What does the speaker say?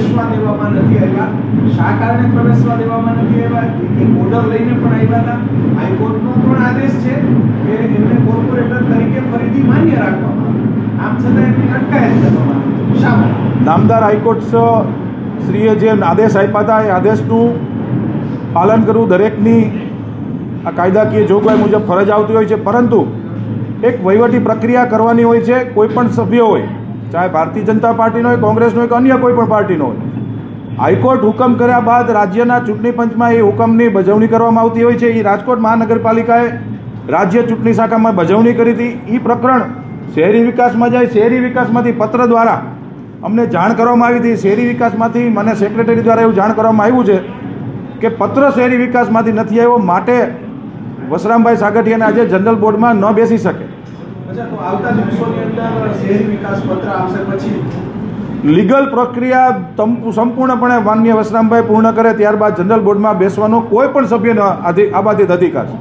પ્રવેશવા દેવામાં નથી આવ્યા. શા કારણે પ્રવેશવા દેવામાં નથી આવ્યા? એક ઓર્ડર લઈને પણ આવ્યા હતા. હાઈકોર્ટનો પણ આદેશ છે કે એમને કોર્પોરેટર તરીકે ફરીથી માન્ય રાખવામાં આવે. આમ છતાં એમની અટકાયત કરવામાં આવે. શા માટે? નામદાર હાઈકોર્ટ શ્રીએ જે આદેશ આપ્યા હતા એ આદેશનું પાલન કરવું દરેકની આ કાયદાકીય જોગવાઈ મુજબ ફરજ આવતી હોય છે, પરંતુ એક વહીવટી પ્રક્રિયા કરવાની હોય છે. કોઈ પણ સભ્ય હોય, ચાહે ભારતીય જનતા પાર્ટીનો હોય, કોંગ્રેસનો હોય કે અન્ય કોઈ પણ પાર્ટીનો હોય, હાઈકોર્ટ હુકમ કર્યા બાદ રાજ્યના ચૂંટણી પંચમાં એ હુકમની બજવણી કરવામાં આવતી હોય છે. એ રાજકોટ મહાનગરપાલિકાએ રાજ્ય ચૂંટણી શાખામાં બજવણી કરી હતી. એ પ્રકરણ શહેરી વિકાસમાં જાય. શહેરી વિકાસમાંથી પત્ર દ્વારા અમને જાણ કરવામાં આવી હતી. શહેરી વિકાસમાંથી મને સેક્રેટરી દ્વારા એવું જાણ કરવામાં આવ્યું છે કે પત્ર શહેરી વિકાસમાંથી નથી આવ્યો, માટે વસરામભાઈ સાગઠિયાને આજે જનરલ બોર્ડમાં ન બેસી શકે. લીગલ પ્રક્રિયા સંપૂર્ણપણે માન્ય વસરામભાઈ પૂર્ણ કરે ત્યારબાદ જનરલ બોર્ડમાં બેસવાનો કોઈ પણ સભ્યનો આબાદિત અધિકાર છે.